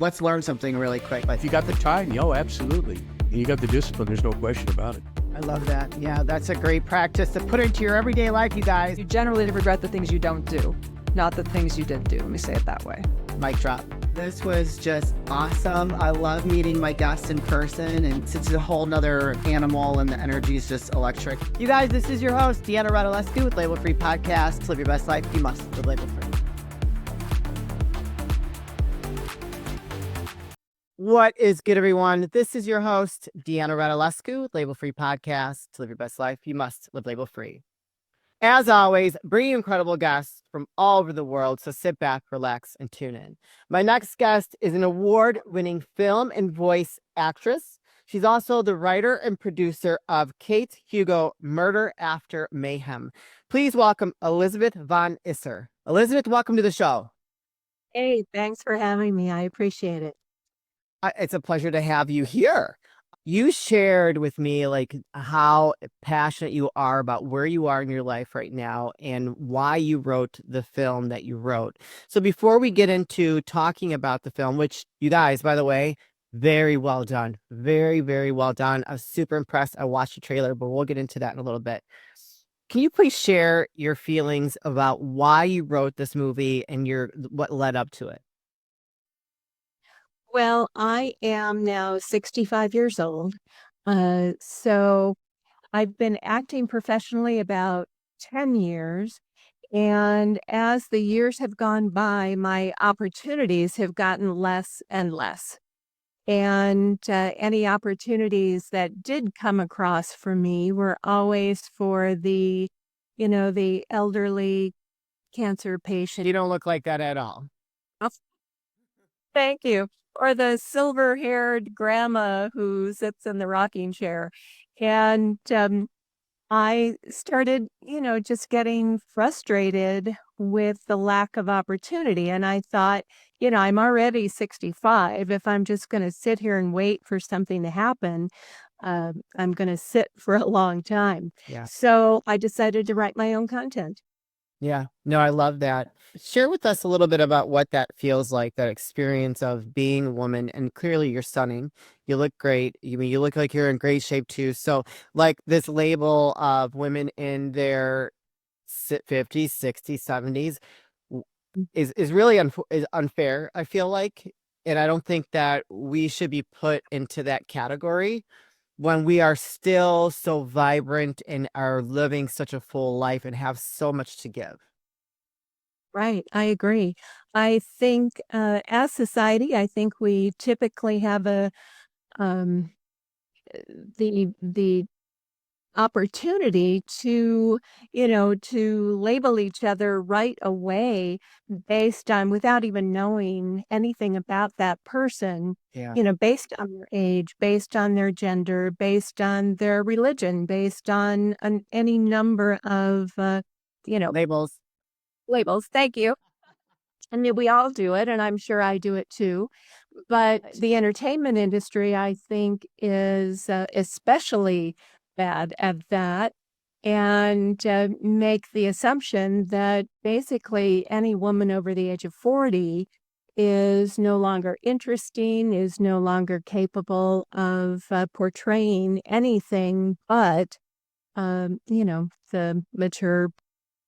Let's learn something really quick. If you got the time, absolutely. And you got the discipline, there's no question about it. I love that. Yeah, that's a great practice to put into your everyday life, you guys. You generally regret the things you don't do, not the things you did do. Let me say it that way. Mic drop. This was just awesome. I love meeting my guests in person, and it's a whole nother animal, and the energy is just electric. You guys, this is your host, Deanna Radulescu with Label Free Podcast. Live your best life. You must live label free. What is good, everyone? This is your host, Deanna Radulescu with Label Free Podcast. To live your best life, you must live label free. As always, bringing incredible guests from all over the world, so sit back, relax, and tune in. My next guest is an award-winning film and voice actress. She's also the writer and producer of Kate Hugo, Murder After Mayhem. Please welcome Elizabeth von Isser. Elizabeth, welcome to the show. Hey, thanks for having me. I appreciate it. It's a pleasure to have you here. You shared with me how passionate you are about where you are in your life right now and why you wrote the film that you wrote. So before we get into talking about the film, which you guys, by the way, very well done. Very, very well done. I was super impressed. I watched the trailer, but we'll get into that in a little bit. Can you please share your feelings about why you wrote this movie and what led up to it? Well, I am now 65 years old. So I've been acting professionally about 10 years. And as the years have gone by, my opportunities have gotten less and less. And any opportunities that did come across for me were always for the elderly cancer patient. You don't look like that at all. Oh, thank you. Or the silver-haired grandma who sits in the rocking chair. And I started, just getting frustrated with the lack of opportunity. And I thought, I'm already 65. If I'm just going to sit here and wait for something to happen, I'm going to sit for a long time. Yeah. So I decided to write my own content. Yeah, no, I love that. Share with us a little bit about what that feels like, that experience of being a woman. And clearly you're stunning. You look great. You look like you're in great shape too. So this label of women in their 50s, 60s, 70s is really is unfair, I feel like. And I don't think that we should be put into that category when we are still so vibrant and are living such a full life and have so much to give. Right, I agree. I think as society, I think we typically have the opportunity to label each other right away based on, without even knowing anything about that person. Yeah. Based on their age, based on their gender, based on their religion, based on any number of labels. Thank you. I mean, we all do it, and I'm sure I do it too. But the entertainment industry, I think, is especially bad at that, and make the assumption that basically any woman over the age of 40 is no longer interesting, is no longer capable of portraying anything but, the mature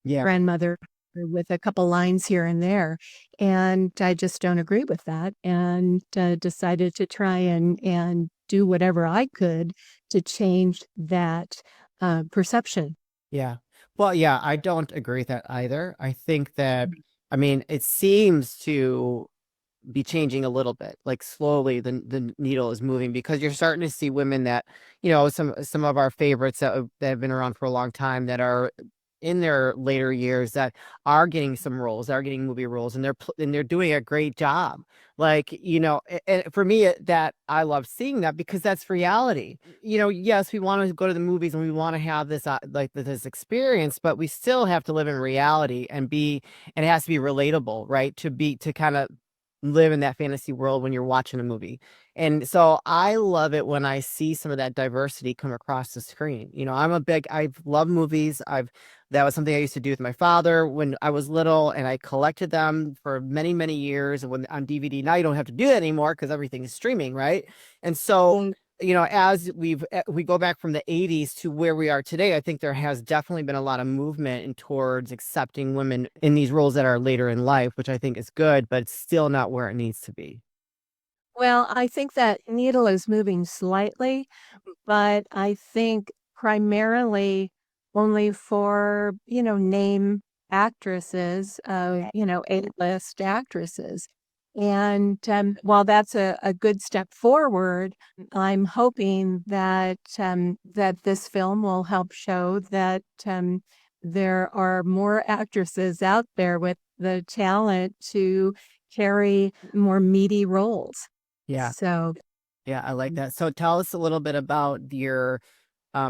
grandmother with a couple lines here and there. And I just don't agree with that, and decided to try and do whatever I could to change that perception. Yeah. Well, yeah, I don't agree with that either. I think that, it seems to be changing a little bit, slowly the needle is moving, because you're starting to see women that, some of our favorites that have been around for a long time, that are in their later years, that are getting some roles, are getting movie roles, and they're doing a great job. And for me, that I love seeing that, because that's reality. Yes, we want to go to the movies and we want to have this this experience, but we still have to live in reality and it has to be relatable, right? To kind of live in that fantasy world when you're watching a movie. And so I love it when I see some of that diversity come across the screen. You know, I've loved movies. That was something I used to do with my father when I was little, and I collected them for many, many years. And when on DVD, now you don't have to do that anymore because everything is streaming, right? And so, you know, as we go back from the 80s to where we are today, I think there has definitely been a lot of movement in towards accepting women in these roles that are later in life, which I think is good, but it's still not where it needs to be. Well, I think that needle is moving slightly, but I think primarily only for, name actresses, A-list actresses. And while that's a good step forward, I'm hoping that this film will help show that there are more actresses out there with the talent to carry more meaty roles. Yeah. So, Yeah, I like that. So tell us a little bit about your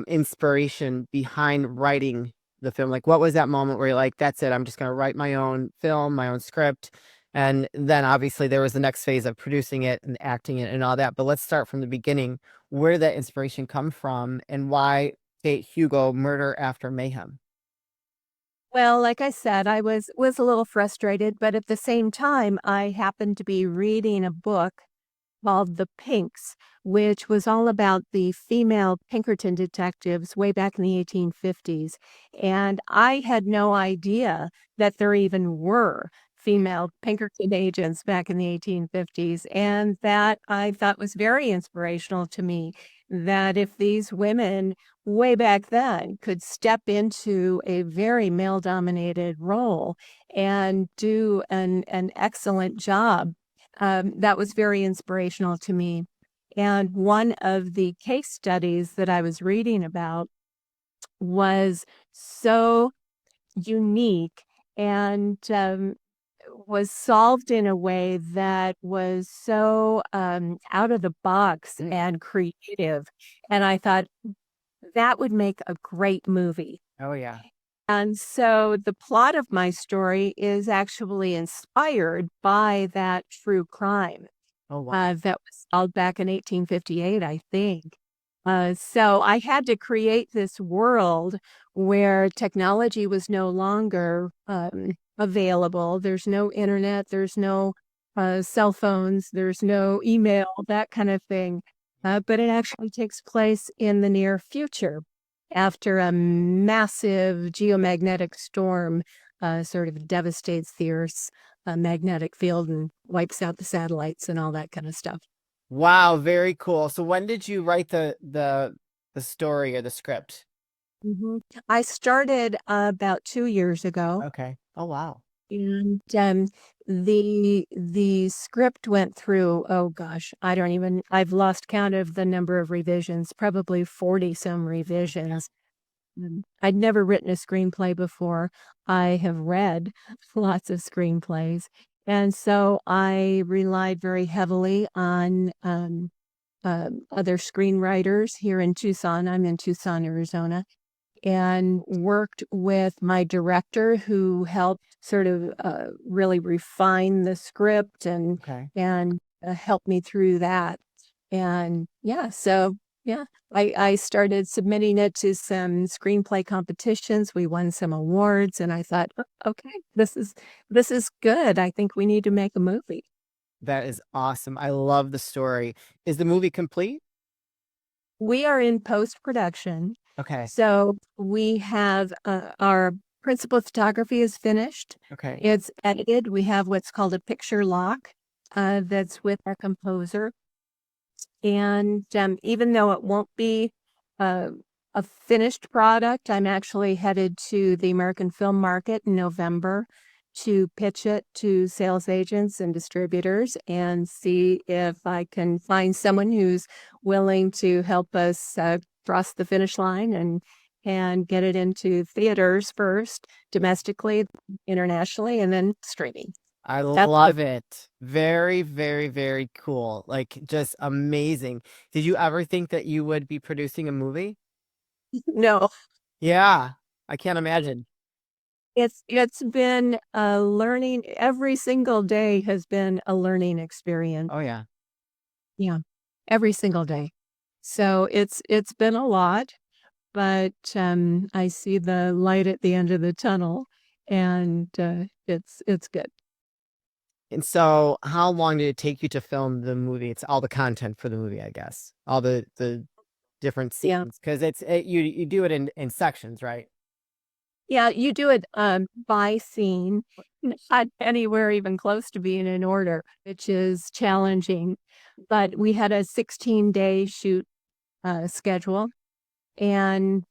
inspiration behind writing the film. Like, what was that moment where you're like, that's it, I'm just going to write my own film, my own script. And then obviously there was the next phase of producing it and acting it and all that. But let's start from the beginning. Where did that inspiration come from, and why Kate Hugo Murder After Mayhem? well, like I said, I was a little frustrated, but at the same time, I happened to be reading a book called The Pinks, which was all about the female Pinkerton detectives way back in the 1850s. And I had no idea that there even were female Pinkerton agents back in the 1850s. And that I thought was very inspirational to me, that if these women way back then could step into a very male dominated role and do an excellent job, that was very inspirational to me. And one of the case studies that I was reading about was so unique and was solved in a way that was so out of the box and creative. And I thought that would make a great movie. Oh, yeah. And so the plot of my story is actually inspired by that true crime Oh, wow. that was solved back in 1858, I think. So I had to create this world where technology was no longer available. There's no internet, there's no cell phones, there's no email, that kind of thing. But it actually takes place in the near future after a massive geomagnetic storm sort of devastates the Earth's magnetic field and wipes out the satellites and all that kind of stuff. Wow, very cool. So when did you write the story or the script? I started about 2 years ago, Okay. Oh, wow. and the script went through, oh gosh, I've lost count of the number of revisions, probably 40 some revisions. I'd never written a screenplay before. I have read lots of screenplays, and so I relied very heavily on other screenwriters here in Tucson. I'm in Tucson, Arizona, and worked with my director who helped sort of really refine the script Okay. and help me through that. And yeah, so yeah, I started submitting it to some screenplay competitions. We won some awards, and I thought, "Oh, okay, this is good. I think we need to make a movie." That is awesome. I love the story. Is the movie complete? We are in post-production. Okay. So we have our principal photography is finished. Okay. It's edited. We have what's called a picture lock that's with our composer. And even though it won't be uh, a finished product, I'm actually headed to the American film market in November to pitch it to sales agents and distributors and see if I can find someone who's willing to help us cross the finish line and get it into theaters first, domestically, internationally, and then streaming. I That's love it. Very, very, very cool. Like, just amazing. Did you ever think that you would be producing a movie? no. Yeah, I can't imagine. It's been a learning. Every single day has been a learning experience. Oh yeah. Yeah, every single day. So it's been a lot, but I see the light at the end of the tunnel, and it's good. And so how long did it take you to film the movie? It's all the content for the movie, I guess. All the different Yeah. scenes, because you do it in sections, right? Yeah, you do it by scene, not anywhere even close to being in order, which is challenging. But we had a 16-day shoot schedule, and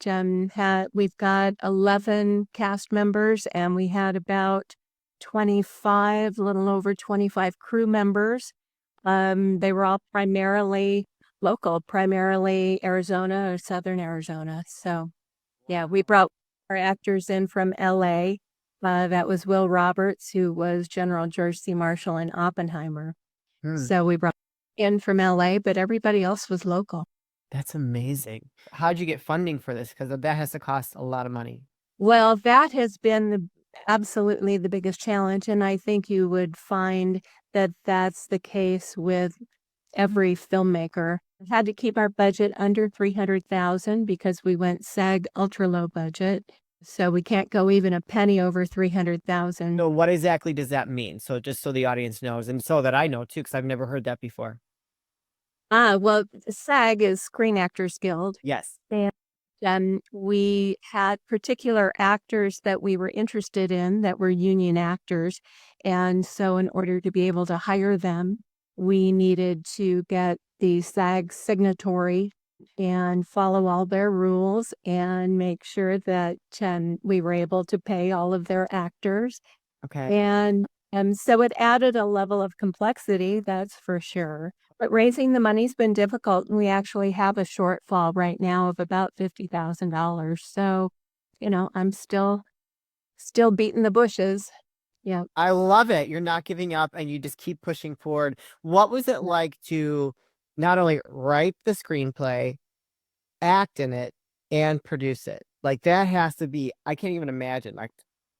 we've got 11 cast members, and we had about 25, a little over 25 crew members. They were all primarily local, primarily Arizona or Southern Arizona. So yeah, we brought our actors in from LA. That was Will Roberts, who was General George C. Marshall in Oppenheimer. Hmm, So we brought in from LA, but everybody else was local. that's amazing. How'd you get funding for this? Because that has to cost a lot of money. Well, that has been absolutely the biggest challenge. And I think you would find that that's the case with every filmmaker. We had to keep our budget under 300,000 because we went SAG ultra low budget. So we can't go even a penny over 300,000. So what exactly does that mean? So just so the audience knows, and so that I know too, because I've never heard that before. Well, SAG is Screen Actors Guild. Yes. And we had particular actors that we were interested in that were union actors. And so in order to be able to hire them, we needed to get the SAG signatory and follow all their rules and make sure that we were able to pay all of their actors. Okay. And so it added a level of complexity, that's for sure. But raising the money's been difficult, and we actually have a shortfall right now of about $50,000. So, I'm still beating the bushes. Yeah. I love it. You're not giving up and you just keep pushing forward. What was it like to not only write the screenplay, act in it, and produce it? Like that has to be, I can't even imagine. Like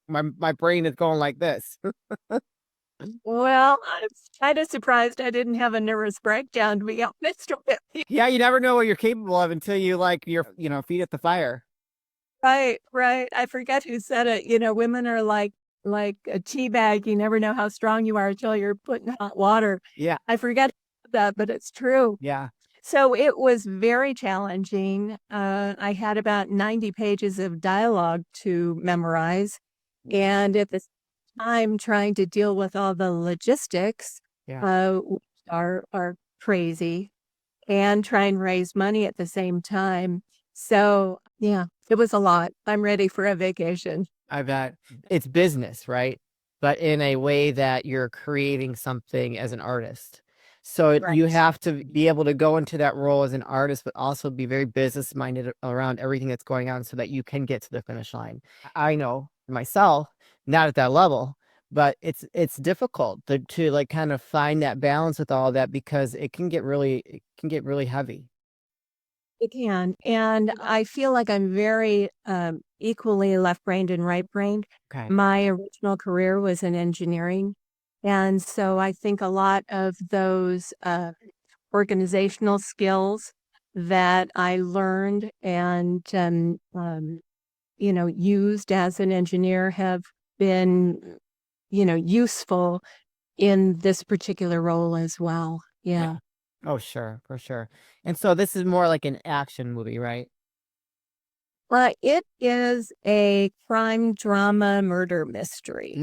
my brain is going like this. Well, I'm kind of surprised I didn't have a nervous breakdown, to be honest with you. Yeah, you never know what you're capable of until you like your, feet at the fire. Right, right. I forget who said it. Women are like a tea bag. You never know how strong you are until you're put in hot water. Yeah. I forget that, but it's true. Yeah. So it was very challenging. I had about 90 pages of dialogue to memorize. And at the same time, trying to deal with all the logistics, Yeah. which are crazy, and try and raise money at the same time. So yeah, it was a lot. I'm ready for a vacation. I bet it's business, right? But in a way that you're creating something as an artist. So you Right. have to be able to go into that role as an artist, but also be very business minded around everything that's going on so that you can get to the finish line. I know myself, not at that level, but it's difficult to like kind of find that balance with all that because it can get really heavy. It can. And I feel like I'm very equally left-brained and right-brained. Okay. My original career was in engineering. And so I think a lot of those organizational skills that I learned and, used as an engineer have been, useful in this particular role as well. Yeah. Oh, sure, for sure. And so this is more like an action movie, right? It is a crime drama murder mystery.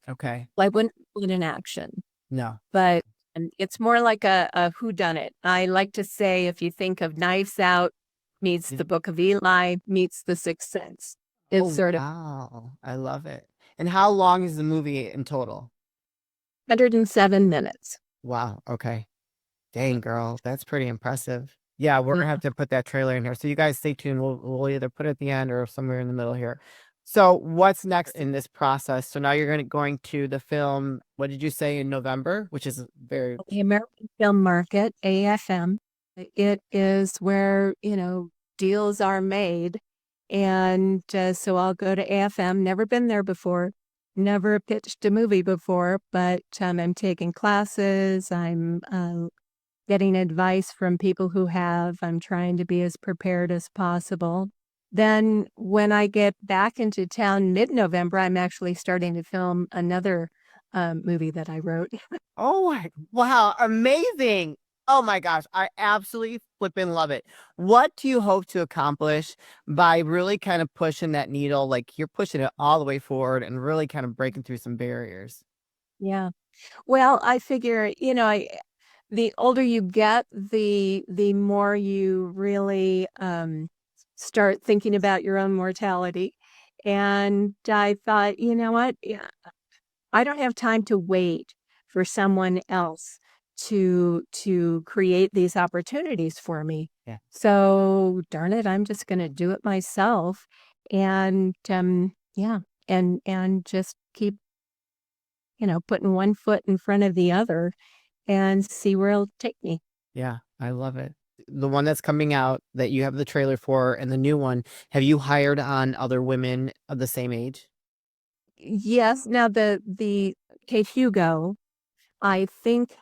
Okay. I wouldn't call it an action, No. but it's more like a whodunit. I like to say if you think of Knives Out meets Yeah. The Book of Eli meets The Sixth Sense. It's Oh, sort of wow. I love it. And how long is the movie in total? 107 minutes. Wow. Okay. Dang, girl. That's pretty impressive. Yeah, we're gonna Yeah. have to put that trailer in here. So you guys stay tuned. We'll either put it at the end or somewhere in the middle here. So what's next in this process? So now you're going to the film, what did you say, in November? Which is very The American Film Market, AFM. It is where, deals are made. And so I'll go to AFM, never been there before, never pitched a movie before, but I'm taking classes. I'm getting advice from people who have. I'm trying to be as prepared as possible. Then when I get back into town mid-November, I'm actually starting to film another movie that I wrote. Oh, wow. Amazing. Oh my gosh. I absolutely flipping love it. What do you hope to accomplish by really kind of pushing that needle? Like you're pushing it all the way forward and really kind of breaking through some barriers. Yeah. Well, I figure, the older you get, the more you really start thinking about your own mortality. And I thought, you know what? Yeah, I don't have time to wait for someone else to create these opportunities for me. Yeah. So darn it, I'm just going to do it myself, and yeah, and just keep putting one foot in front of the other and see where it'll take me. Yeah. I love it. The one that's coming out that you have the trailer for and the new one, have you hired on other women of the same age? Yes. Now the Kate Hugo, I think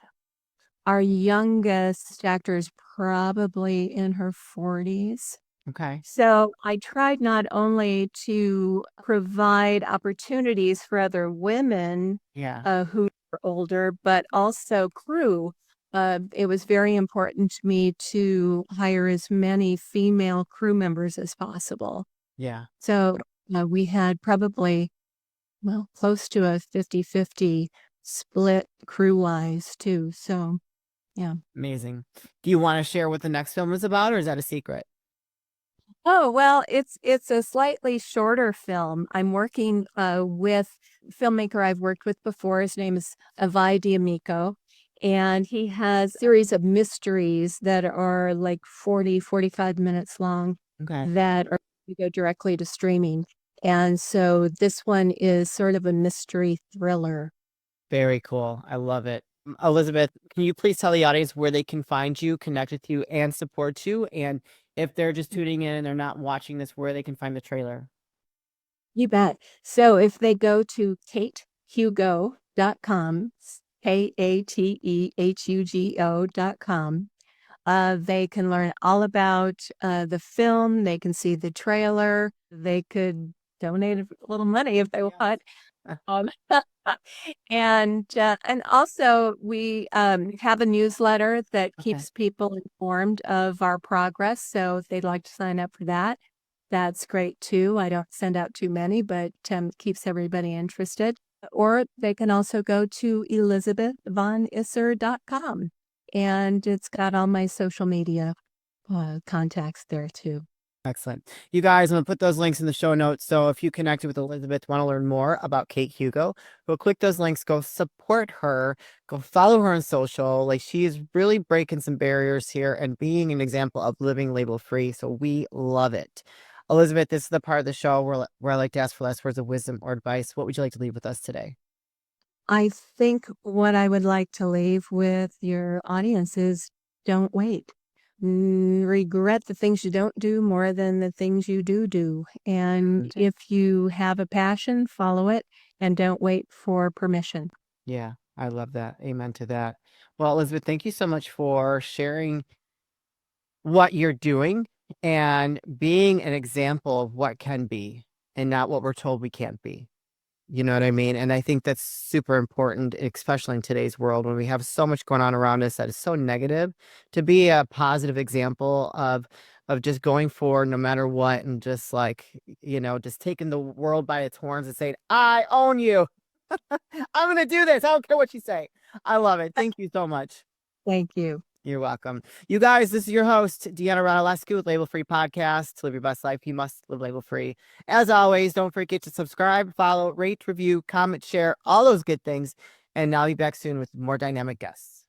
our youngest actor is probably in her 40s. Okay. So I tried not only to provide opportunities for other women Yeah. who are older, but also crew. It was very important to me to hire as many female crew members as possible. Yeah. So we had probably, well, close to a 50-50 split crew-wise too. So, yeah. Amazing. Do you want to share what the next film is about, or is that a secret? Oh, well, it's a slightly shorter film. I'm working with a filmmaker I've worked with before. His name is Avi D'Amico, and he has a series of mysteries that are like 45 minutes long Okay. that are to go directly to streaming. And so this one is sort of a mystery thriller. Very cool. I love it. Elizabeth, can you please tell the audience where they can find you, connect with you, and support you? And if they're just tuning in and they're not watching this, where they can find the trailer? You bet. So if they go to katehugo.com, katehugo.com, they can learn all about the film. They can see the trailer. They could donate a little money if they want. Um, and also we have a newsletter that Okay. keeps people informed of our progress. So if they'd like to sign up for that, that's great too. I don't send out too many, but keeps everybody interested. Or they can also go to elizabethvonisser.com, and it's got all my social media contacts there too. Excellent. You guys, I'm going to put those links in the show notes. So if you connected with Elizabeth, want to learn more about Kate Hugo, go click those links, go support her, go follow her on social. Like she is really breaking some barriers here and being an example of living label free. So we love it. Elizabeth, this is the part of the show where I like to ask for last words of wisdom or advice. What would you like to leave with us today? I think what I would like to leave with your audience is don't wait. Regret the things you don't do more than the things you do. And if you have a passion, follow it and don't wait for permission. Yeah, I love that. Amen to that. Well, Elizabeth, thank you so much for sharing what you're doing and being an example of what can be and not what we're told we can't be. You know what I mean? And I think that's super important, especially in today's world when we have so much going on around us that is so negative, to be a positive example of just going forward no matter what, and just like, just taking the world by its horns and saying, I own you. I'm gonna do this. I don't care what you say. I love it. Thank you so much. Thank you. You're welcome. You guys, this is your host, Deanna Radulescu with Label Free Podcast. To live your best life, you must live label free. As always, don't forget to subscribe, follow, rate, review, comment, share, all those good things. And I'll be back soon with more dynamic guests.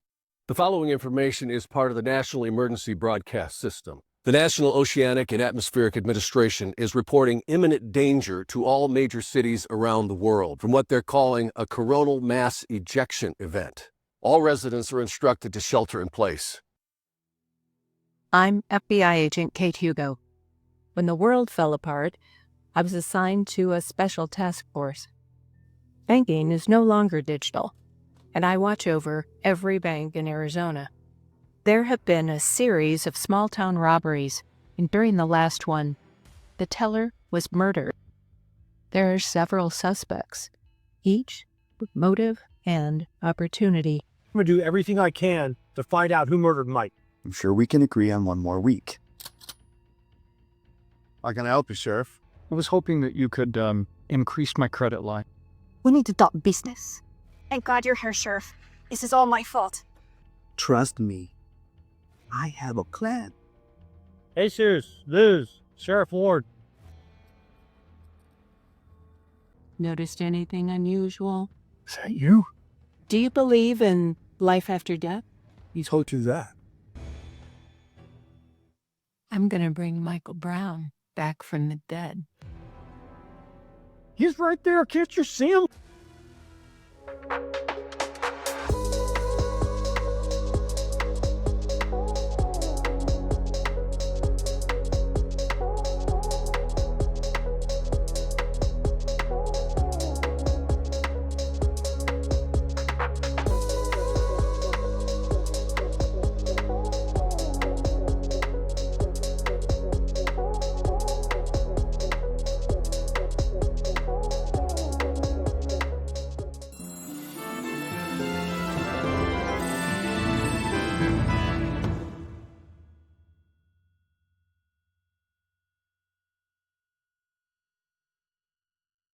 The following information is part of the National Emergency Broadcast System. The National Oceanic and Atmospheric Administration is reporting imminent danger to all major cities around the world from what they're calling a coronal mass ejection event. All residents are instructed to shelter in place. I'm FBI agent Kate Hugo. When the world fell apart, I was assigned to a special task force. Banking is no longer digital, and I watch over every bank in Arizona. There have been a series of small-town robberies, and during the last one, the teller was murdered. There are several suspects, each with motive and opportunity. I'm going to do everything I can to find out who murdered Mike. I'm sure we can agree on one more week. How can I help you, Sheriff? I was hoping that you could increase my credit line. We need to talk business. Thank God you're here, Sheriff. This is all my fault. Trust me. I have a plan. Jesus, Liz, Sheriff Ward. Noticed anything unusual? Is that you? Do you believe in life after death? He told you that. I'm gonna bring Michael Brown back from the dead. He's right there. Can't you see him?